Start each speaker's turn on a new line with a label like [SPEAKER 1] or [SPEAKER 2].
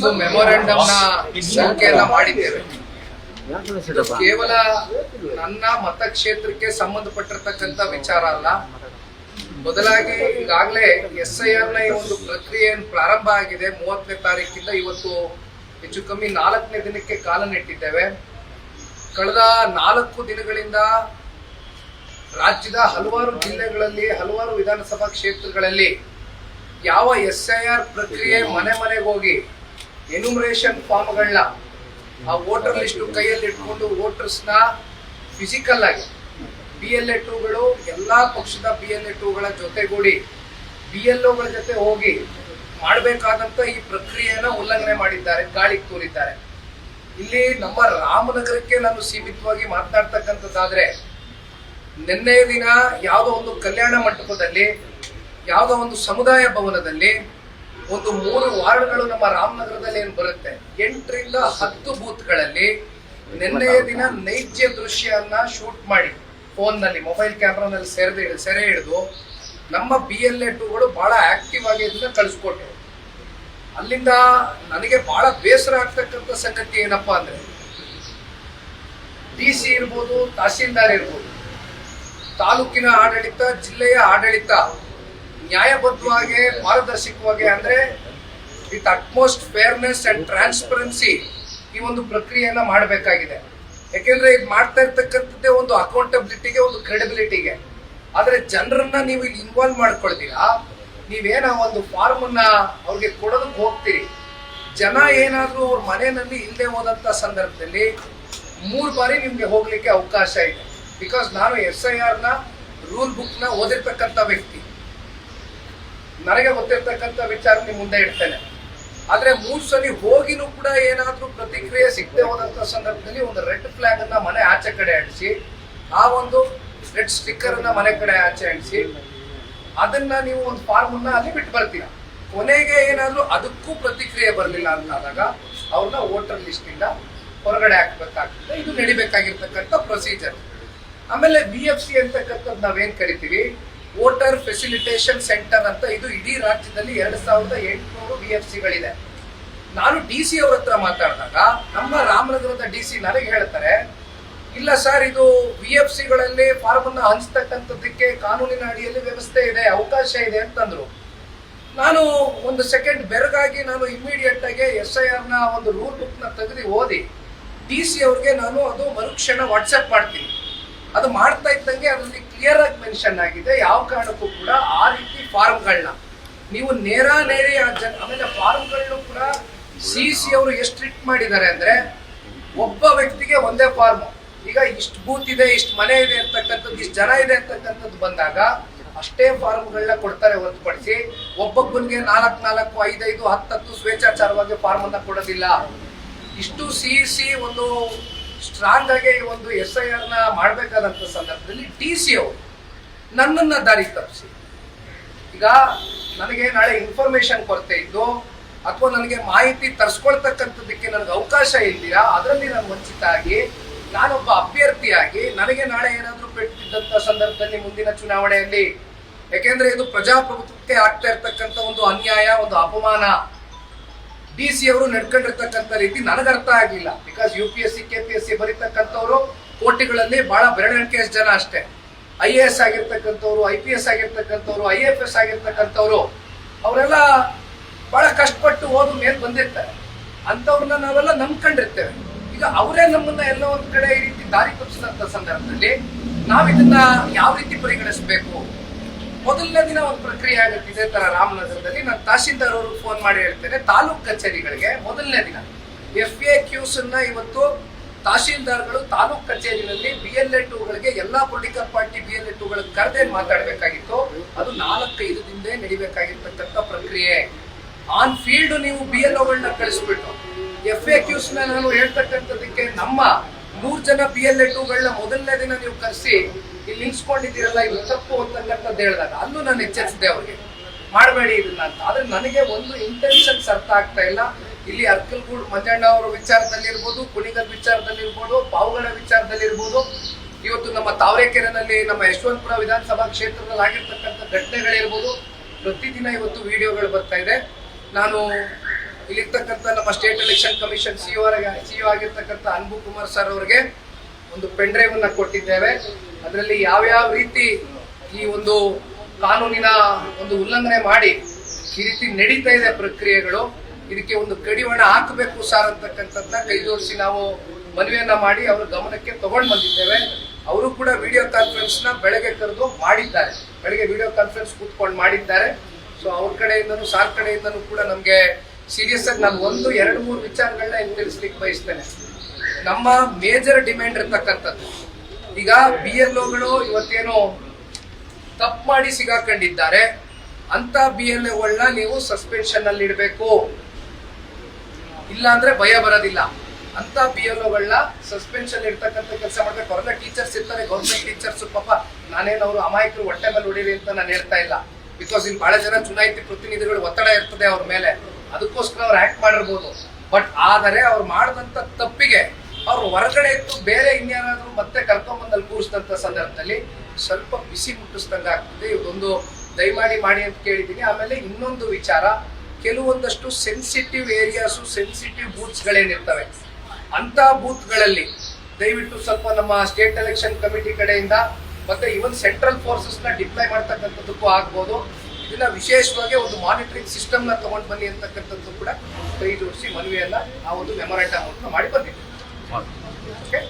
[SPEAKER 1] ಒಂದು ಮೆಮೊರಾಂಡಮ್ ನ ಸೋರಿಕೆಯನ್ನ ಮಾಡಿದ್ದೇವೆ. ಕೇವಲ ನನ್ನ ಮತಕ್ಷೇತ್ರಕ್ಕೆ ಸಂಬಂಧಪಟ್ಟಿರ್ತಕ್ಕಂಥ ವಿಚಾರ ಅಲ್ಲ, ಬದಲಾಗಿ ಈಗಾಗಲೇ SIR ನ ಈ ಒಂದು ಪ್ರಕ್ರಿಯೆ ಪ್ರಾರಂಭ ಆಗಿದೆ. 30ನೇ ತಾರೀಕಿಂದ ಇವತ್ತು ಹೆಚ್ಚು ಕಮ್ಮಿ 4ನೇ ದಿನಕ್ಕೆ ಕಾಲ ನೆಟ್ಟಿದ್ದೇವೆ. ಕಳೆದ 4 ದಿನಗಳಿಂದ ರಾಜ್ಯದ ಹಲವಾರು ಜಿಲ್ಲೆಗಳಲ್ಲಿ, ಹಲವಾರು ವಿಧಾನಸಭಾ ಕ್ಷೇತ್ರಗಳಲ್ಲಿ ಯಾವ SIR ಪ್ರಕ್ರಿಯೆ ಮನೆ ಮನೆಗೆ ಹೋಗಿ ಎನ್ಯುಮರೇಷನ್ ಫಾರ್ಮ್ಗಳನ್ನ ಆ ವೋಟರ್ ಲಿಸ್ಟ್ ಕೈಯಲ್ಲಿ ಇಟ್ಕೊಂಡು ವೋಟರ್ಸ್ನ ಫಿಸಿಕಲ್ ಆಗಿ BLA2ಗಳು ಎಲ್ಲಾ ಪಕ್ಷದ BLA2ಗಳ ಜೊತೆಗೂಡಿ BLOಗಳ ಜೊತೆ ಹೋಗಿ ಮಾಡಬೇಕಾದಂತ ಈ ಪ್ರಕ್ರಿಯೆಯನ್ನ ಉಲ್ಲಂಘನೆ ಮಾಡಿದ್ದಾರೆ, ಗಾಳಿಗೆ ತೂರಿದ್ದಾರೆ. ಇಲ್ಲಿ ನಮ್ಮ ರಾಮನಗರಕ್ಕೆ ನಾನು ಸೀಮಿತವಾಗಿ ಮಾತನಾಡ್ತಕ್ಕಂಥದ್ದಾದ್ರೆ, ನಿನ್ನೆಯ ದಿನ ಯಾವುದೋ ಒಂದು ಕಲ್ಯಾಣ ಮಂಟಪದಲ್ಲಿ, ಯಾವುದೋ ಒಂದು ಸಮುದಾಯ ಭವನದಲ್ಲಿ ಒಂದು 3 ವಾರ್ಡ್ಗಳು ನಮ್ಮ ರಾಮನಗರದಲ್ಲಿ ಏನು ಬರುತ್ತೆ, 8 ರಿಂದ 10 ಬೂತ್ಗಳಲ್ಲಿ ನಿನ್ನೆಯ ದಿನ ನೈಜ ದೃಶ್ಯವನ್ನ ಶೂಟ್ ಮಾಡಿ ಫೋನ್ ನಲ್ಲಿ, ಮೊಬೈಲ್ ಕ್ಯಾಮ್ರಾನಲ್ಲಿ ಸೆರೆ ಹಿಡಿದು ನಮ್ಮ BLA2ಗಳು ಬಹಳ ಆಕ್ಟಿವ್ ಆಗಿ ಇದನ್ನ ಕಳಿಸ್ಕೊಟ್ರು. ಅಲ್ಲಿಂದ ನನಗೆ ಬಹಳ ಬೇಸರ ಆಗ್ತಕ್ಕಂಥ ಸಂಗತಿ ಏನಪ್ಪಾ ಅಂದ್ರೆ, DC ಇರ್ಬೋದು, ತಹಸೀಲ್ದಾರ್ ಇರ್ಬೋದು, ತಾಲೂಕಿನ ಆಡಳಿತ, ಜಿಲ್ಲೆಯ ಆಡಳಿತ ನ್ಯಾಯಬದ್ಧವಾಗಿ, ಪಾರದರ್ಶಕವಾಗಿ, ಅಂದ್ರೆ with utmost fairness and transparency ಈ ಒಂದು ಪ್ರಕ್ರಿಯೆಯನ್ನ ಮಾಡಬೇಕಾಗಿದೆ. ಯಾಕೆಂದ್ರೆ ಇದು ಮಾಡ್ತಾ ಇರ್ತಕ್ಕಂಥದ್ದೇ ಒಂದು ಅಕೌಂಟಬಿಲಿಟಿಗೆ, ಒಂದು ಕ್ರೆಡಿಬಿಲಿಟಿಗೆ. ಆದ್ರೆ ಜನರನ್ನ ನೀವು ಇಲ್ಲಿ ಇನ್ವಾಲ್ವ್ ಮಾಡ್ಕೊಳ್ತೀರಾ, ನೀವೇನ ಒಂದು ಫಾರ್ಮ್ ಅನ್ನ ಅವ್ರಿಗೆ ಕೊಡೋದಕ್ಕೆ ಹೋಗ್ತೀರಿ. ಜನ ಏನಾದ್ರೂ ಅವ್ರ ಮನೆಯಲ್ಲಿ ಇಲ್ಲದೆ ಹೋದಂತ ಸಂದರ್ಭದಲ್ಲಿ 3 ಬಾರಿ ನಿಮ್ಗೆ ಹೋಗ್ಲಿಕ್ಕೆ ಅವಕಾಶ ಇದೆ. ಬಿಕಾಸ್ ನಾನು SIR ನ ರೂಲ್ ಬುಕ್ ನ ಓದಿರ್ತಕ್ಕಂಥ ವ್ಯಕ್ತಿ, ನನಗೆ ಗೊತ್ತಿರ್ತಕ್ಕಂಥ ವಿಚಾರ ನಿಮ್ ಮುಂದೆ ಇಡ್ತೇನೆ. ಆದ್ರೆ 3 ಸಲ ಹೋಗಿನೂ ಕೂಡ ಏನಾದ್ರೂ ಪ್ರತಿಕ್ರಿಯೆ ಸಿಗದೆ ಹೋದಂತ ಸಂದರ್ಭದಲ್ಲಿ ಒಂದು ರೆಡ್ ಫ್ಲಾಗ್ ಅನ್ನ ಮನೆ ಆಚೆ ಕಡೆ ಅಂಟಿಸಿ, ಆ ಒಂದು ರೆಡ್ ಸ್ಟಿಕ್ಕರ್ ಅನ್ನ ಮನೆ ಕಡೆ ಆಚೆ ಅಂಟಿಸಿ, ಅದನ್ನ ನೀವು ಒಂದು ಫಾರ್ಮ್ ಅನ್ನ ಅಲ್ಲಿ ಬಿಟ್ಟು ಬರ್ತೀರಾ. ಕೊನೆಗೆ ಏನಾದ್ರೂ ಅದಕ್ಕೂ ಪ್ರತಿಕ್ರಿಯೆ ಬರಲಿಲ್ಲ ಅಂತಾದಾಗ ಅವ್ರನ್ನ ವೋಟರ್ ಲಿಸ್ಟ್ ಇಂದ ಹೊರಗಡೆ ಹಾಕ್ಬೇಕಾಗ್ತದೆ. ಇದು ನಡಿಬೇಕಾಗಿರ್ತಕ್ಕಂಥ ಪ್ರೊಸೀಜರ್. ಆಮೇಲೆ BFC ಅಂತಕ್ಕಂಥದ್ದು ನಾವೇನ್ ಕರಿತೀವಿ, ವೋಟರ್ ಫೆಸಿಲಿಟೇಷನ್ ಸೆಂಟರ್ ಅಂತ, ಇದು ಇಡೀ ರಾಜ್ಯದಲ್ಲಿ 2800 BFCಗಳಿದೆ. ನಾನು DC ಅವ್ರ ಹತ್ರ ಮಾತಾಡಿದಾಗ ನಮ್ಮ ರಾಮನಗರದ DC ನನಗೆ ಹೇಳ್ತಾರೆ, ಇಲ್ಲ ಸರ್, ಇದು BFCಗಳಲ್ಲಿ ಫಾರ್ಮ್ ಅನ್ನ ಹಂಚತಕ್ಕಂಥದ್ದಕ್ಕೆ ಕಾನೂನಿನ ಅಡಿಯಲ್ಲಿ ವ್ಯವಸ್ಥೆ ಇದೆ, ಅವಕಾಶ ಇದೆ ಅಂತಂದ್ರು. ನಾನು ಒಂದು ಸೆಕೆಂಡ್ ಬೆರಗಾಗಿ ನಾನು ಇಮಿಡಿಯೇಟ್ ಆಗಿ SIR ನ ಒಂದು ರೂಲ್ ಬುಕ್ ನ ತೆಗೆದು ಓದಿ DC ಅವ್ರಿಗೆ ನಾನು ಅದು ಮರುಕ್ಷಣ ವಾಟ್ಸ್ಆಪ್ ಮಾಡ್ತೀನಿ. ಅದು ಮಾಡ್ತಾ ಇದ್ದಂಗೆ ಅದರಲ್ಲಿ ಕ್ಲಿಯರ್ ಆಗಿ ಮೆನ್ಷನ್ ಆಗಿದೆ, ಯಾವ ಕಾರಣಕ್ಕೂ ಕೂಡ ಆ ರೀತಿ ಫಾರ್ಮ್ಗಳನ್ನ ನೀವು ನೇರಾನೇರಿ ಆಮೇಲೆ ಫಾರ್ಮ್ಗಳನ್ನು ಕೂಡ CC ಅವರು ಎಷ್ಟು ಸ್ಟ್ರಿಕ್ಟ್ ಮಾಡಿದ್ದಾರೆ ಅಂದ್ರೆ, ಒಬ್ಬ ವ್ಯಕ್ತಿಗೆ ಒಂದೇ ಫಾರ್ಮ್. ಈಗ ಇಷ್ಟು ಬೂತ್ ಇದೆ, ಇಷ್ಟು ಮನೆ ಇದೆ ಅಂತಕ್ಕಂಥದ್ದು, ಇಷ್ಟು ಜನ ಇದೆ ಅಂತಕ್ಕಂಥದ್ದು ಬಂದಾಗ ಅಷ್ಟೇ ಫಾರ್ಮ್ಗಳನ್ನ ಕೊಡ್ತಾರೆ ಹೊರತುಪಡಿಸಿ ಒಬ್ಬೊಬ್ಬನಿಗೆ 4, 5, 10 ಸ್ವೇಚ್ಛಾಚಾರವಾಗಿ ಫಾರ್ಮ್ ಅನ್ನ ಕೊಡೋದಿಲ್ಲ. ಇಷ್ಟು CC ಒಂದು ಸ್ಟ್ರಾಂಗ್ ಆಗಿ ಒಂದು SIR ನ ಮಾಡ್ಬೇಕಾದಂತ ಸಂದರ್ಭದಲ್ಲಿ DC ಅವರು ನನ್ನನ್ನ ದಾರಿ ತಪ್ಪಿಸಿ, ಈಗ ನನಗೆ ನಾಳೆ ಇನ್ಫಾರ್ಮೇಶನ್ ಕೊರತೆ ಇದ್ದು ಅಥವಾ ನನಗೆ ಮಾಹಿತಿ ತರಿಸ್ಕೊಳ್ತಕ್ಕಂಥದ್ದಕ್ಕೆ ನನಗೆ ಅವಕಾಶ ಇಲ್ದಿರಾ, ಅದರಲ್ಲಿ ನಾನು ವಂಚಿತ ಆಗಿ ನಾನೊಬ್ಬ ಅಭ್ಯರ್ಥಿಯಾಗಿ ನನಗೆ ನಾಳೆ ಏನಾದ್ರೂ ಪೆಟ್ಟಿದ್ದಂತ ಸಂದರ್ಭದಲ್ಲಿ ಮುಂದಿನ ಚುನಾವಣೆಯಲ್ಲಿ, ಯಾಕೆಂದ್ರೆ ಇದು ಪ್ರಜಾಪ್ರಭುತ್ವಕ್ಕೆ ಆಗ್ತಾ ಇರ್ತಕ್ಕಂಥ ಒಂದು ಅನ್ಯಾಯ, ಒಂದು ಅಪಮಾನ. DC ಅವರು ನಡ್ಕೊಂಡಿರ್ತಕ್ಕಂಥ ರೀತಿ ನನಗೆ ಅರ್ಥ ಆಗಿಲ್ಲ. ಬಿಕಾಸ್ UPSC KPSC ಬರೀತಕ್ಕಂಥವ್ರು ಕೋಟಿಗಳಲ್ಲಿ ಬಹಳ ಬೆರಳೆಣಿಕೆಯಷ್ಟು ಜನ ಅಷ್ಟೇ. IAS ಆಗಿರ್ತಕ್ಕಂಥವ್ರು, IPS ಆಗಿರ್ತಕ್ಕಂಥವ್ರು, IFS ಆಗಿರ್ತಕ್ಕಂಥವ್ರು, ಅವರೆಲ್ಲ ಬಹಳ ಕಷ್ಟಪಟ್ಟು ಓದು ಮೇಲೆ ಬಂದಿರ್ತಾರೆ. ಅಂಥವ್ರನ್ನ ನಾವೆಲ್ಲ ನಂಬ್ಕೊಂಡಿರ್ತೇವೆ. ಈಗ ಅವರೇ ನಮ್ಮನ್ನ ಎಲ್ಲ ಒಂದ್ ಕಡೆ ಈ ರೀತಿ ದಾರಿ ತಪ್ಪಿಸಿದಂತ ಸಂದರ್ಭದಲ್ಲಿ ನಾವಿದನ್ನ ಯಾವ ರೀತಿ ಪರಿಗಣಿಸಬೇಕು? ಮೊದಲನೇ ದಿನ ಒಂದು ಪ್ರಕ್ರಿಯೆ ಆಗುತ್ತೆ ಇದೇ ತರ ರಾಮನಗರದಲ್ಲಿ. ನಾನು ತಹಸೀಲ್ದಾರ್ ಅವ್ರಿಗೆ ಫೋನ್ ಮಾಡಿ ಹೇಳ್ತೇನೆ, ತಾಲೂಕ್ ಕಚೇರಿಗಳಿಗೆ ಮೊದಲನೇ ದಿನ FAQs ಅನ್ನ ಇವತ್ತು ತಹಸೀಲ್ದಾರ್ಗಳು ತಾಲೂಕ್ ಕಚೇರಿನಲ್ಲಿ BLA2ಗಳಿಗೆ ಎಲ್ಲಾ ಪೊಲಿಟಿಕಲ್ ಪಾರ್ಟಿ BLA2ಗಳಿಗೆ ಕರೆದೇನ್ ಮಾತಾಡ್ಬೇಕಾಗಿತ್ತು, ಅದು 4-5 ದಿನದೇ ನಡಿಬೇಕಾಗಿರ್ತಕ್ಕಂಥ ಪ್ರಕ್ರಿಯೆ. ಆನ್ ಫೀಲ್ಡ್ ನೀವು BLOಗಳನ್ನ ಕಳಿಸ್ಬಿಟ್ಟು FAQs ನಾನು ಹೇಳ್ತಕ್ಕಂಥದಕ್ಕೆ ನಮ್ಮ 100 ಜನ BLA2ಗಳನ್ನ ಮೊದಲನೇ ದಿನ ನೀವು ಕರೆಸಿ ಇಲ್ಲಿ ನಿಲ್ಸ್ಕೊಂಡಿದ್ದೀರಲ್ಲ, ಇದು ತಪ್ಪು ಅಂತಕ್ಕಂಥದ್ದು ಹೇಳಿದಾಗ ಅಲ್ಲೂ ನಾನು ಎಚ್ಚರಿಸಿದೆ ಅವ್ರಿಗೆ, ಮಾಡಬೇಡಿ ಇದನ್ನ ಅಂತ. ಆದ್ರೆ ನನಗೆ ಒಂದು ಇಂಟೆನ್ಷನ್ಸ್ ಅರ್ಥ ಆಗ್ತಾ ಇಲ್ಲ. ಇಲ್ಲಿ ಅರ್ಕಲ್ಗೂಡ್ ಮಂಜಣ್ಣ ಅವರ ವಿಚಾರದಲ್ಲಿ ಇರ್ಬೋದು, ಕುಣಿಗಲ್ ವಿಚಾರದಲ್ಲಿ ಇರ್ಬೋದು, ಪಾವಗಡ ವಿಚಾರದಲ್ಲಿ ಇರ್ಬೋದು, ಇವತ್ತು ನಮ್ಮ ತಾವರೆಕೆರೆನಲ್ಲಿ ನಮ್ಮ ಯಶವಂತಪುರ ವಿಧಾನಸಭಾ ಕ್ಷೇತ್ರದಲ್ಲಿ ಆಗಿರ್ತಕ್ಕಂಥ ಘಟನೆಗಳಿರ್ಬೋದು, ಪ್ರತಿದಿನ ಇವತ್ತು ವಿಡಿಯೋಗಳು ಬರ್ತಾ ಇದೆ. ನಾನು ಇಲ್ಲಿರ್ತಕ್ಕಂಥ ನಮ್ಮ ಸ್ಟೇಟ್ ಎಲೆಕ್ಷನ್ ಕಮಿಷನ್ ಸಿಇಒ ಆಗಿರ್ತಕ್ಕಂಥ ಅನ್ಬು ಕುಮಾರ್ ಸರ್ ಅವರಿಗೆ ಒಂದು ಪೆನ್ ಡ್ರೈವ್ ಅನ್ನ ಕೊಟ್ಟಿದ್ದೇವೆ. ಅದರಲ್ಲಿ ಯಾವ್ಯಾವ ರೀತಿ ಈ ಒಂದು ಕಾನೂನಿನ ಒಂದು ಉಲ್ಲಂಘನೆ ಮಾಡಿ ಈ ರೀತಿ ನಡೀತಾ ಇದೆ ಪ್ರಕ್ರಿಯೆಗಳು, ಇದಕ್ಕೆ ಒಂದು ಕಡಿವಾಣ ಹಾಕಬೇಕು ಸರ್ ಅಂತಕ್ಕಂಥದ್ದನ್ನ ಕೈ ಜೋಡಿಸಿ ನಾವು ಮನವಿಯನ್ನ ಮಾಡಿ ಅವರ ಗಮನಕ್ಕೆ ತಗೊಂಡು ಬಂದಿದ್ದೇವೆ. ಅವರು ಕೂಡ ವಿಡಿಯೋ ಕಾನ್ಫರೆನ್ಸ್ ನ ಬೆಳಗ್ಗೆ ಕರೆದು ಮಾಡಿದ್ದಾರೆ, ಬೆಳಗ್ಗೆ ವಿಡಿಯೋ ಕಾನ್ಫರೆನ್ಸ್ ಕೂತ್ಕೊಂಡು ಮಾಡಿದ್ದಾರೆ. ಸೊ ಅವ್ರ ಕಡೆಯಿಂದನೂ ಸಾರ್ ಕಡೆಯಿಂದನೂ ಕೂಡ ನಮ್ಗೆ ಸೀರಿಯಸ್ ಆಗಿ ನಾನು 1-2-3 ವಿಚಾರಗಳನ್ನ ತಿಳಿಸ್ಲಿಕ್ಕೆ ಬಯಸ್ತೇನೆ. ನಮ್ಮ ಮೇಜರ್ ಡಿಮ್ಯಾಂಡ್ ಇರ್ತಕ್ಕಂಥದ್ದು, ಈಗ BLOಗಳು ಇವತ್ತೇನು ತಪ್ಪು ಮಾಡಿ ಸಿಗಾಕೊಂಡಿದ್ದಾರೆ ಅಂತ BLOಗಳನ್ನ ನೀವು ಸಸ್ಪೆನ್ಷನ್ ಅಲ್ಲಿ ಇಡಬೇಕು, ಇಲ್ಲ ಅಂದ್ರೆ ಭಯ ಬರೋದಿಲ್ಲ ಅಂತ BLOಗಳನ್ನ ಸಸ್ಪೆನ್ಷನ್ ಇರ್ತಕ್ಕಂಥ ಕೆಲಸ ಮಾಡ್ಬೇಕು. ಹೊರಗೆ ಟೀಚರ್ಸ್ ಇರ್ತಾರೆ, ಗೌರ್ಮೆಂಟ್ ಟೀಚರ್ಸ್, ಪಾಪ ನಾನೇನು ಅವರು ಅಮಾಯಕರು ಹೊಟ್ಟೆ ಮೇಲೆ ಹೊಡೀರಿ ಅಂತ ನಾನು ಹೇಳ್ತಾ ಇಲ್ಲ. ಬಿಕಾಸ್ ಇಲ್ಲಿ ಬಹಳ ಜನ ಚುನಾಯಿತ ಪ್ರತಿನಿಧಿಗಳು ಒತ್ತಡ ಇರ್ತದೆ ಅವ್ರ ಮೇಲೆ, ಅದಕ್ಕೋಸ್ಕರ ಅವ್ರು ಆಕ್ಟ್ ಮಾಡಿರ್ಬೋದು. ಬಟ್ ಆದರೆ ಅವ್ರು ಮಾಡಿದಂತ ತಪ್ಪಿಗೆ ಅವ್ರು ಹೊರಗಡೆ ಇತ್ತು ಬೇರೆ ಇನ್ಯಾರಾದ್ರೂ ಮತ್ತೆ ಕರ್ಕೊಂಡ್ಬಂದಲ್ಲಿ ಕೂರಿಸಿದಂತ ಸಂದರ್ಭದಲ್ಲಿ ಸ್ವಲ್ಪ ಬಿಸಿ ಮುಟ್ಟಿಸ್ದಂಗ ಆಗ್ತದೆ. ಇದೊಂದು ದಯಮಾಡಿ ಮಾಡಿ ಅಂತ ಕೇಳಿದ್ದೀನಿ. ಆಮೇಲೆ ಇನ್ನೊಂದು ವಿಚಾರ, ಕೆಲವೊಂದಷ್ಟು ಸೆನ್ಸಿಟಿವ್ ಏರಿಯಾಸು, ಸೆನ್ಸಿಟಿವ್ ಬೂತ್ಸ್ ಗಳೇನಿರ್ತವೆ ಅಂತ ಬೂತ್ಗಳಲ್ಲಿ ದಯವಿಟ್ಟು ಸ್ವಲ್ಪ ನಮ್ಮ ಸ್ಟೇಟ್ ಎಲೆಕ್ಷನ್ ಕಮಿಟಿ ಕಡೆಯಿಂದ ಮತ್ತೆ ಇವನ್ ಸೆಂಟ್ರಲ್ ಫೋರ್ಸಸ್ ನ ಡಿಪ್ಲೈ ಮಾಡ್ತಕ್ಕಂಥದ್ದಕ್ಕೂ ಆಗ್ಬೋದು. ಇದನ್ನ ವಿಶೇಷವಾಗಿ ಒಂದು ಮಾನಿಟರಿಂಗ್ ಸಿಸ್ಟಮ್ ನ ತಗೊಂಡು ಬನ್ನಿ ಅಂತಕ್ಕಂಥದ್ದು ಕೂಡ ಕೈ ಜೋಡಿಸಿ ಮನವಿಯನ್ನ ಆ ಒಂದು ಮೆಮೊರಾಂಡಮ್ ಮಾಡಿ ಬಂದಿದ್ದೀವಿ. ಓಕೆ.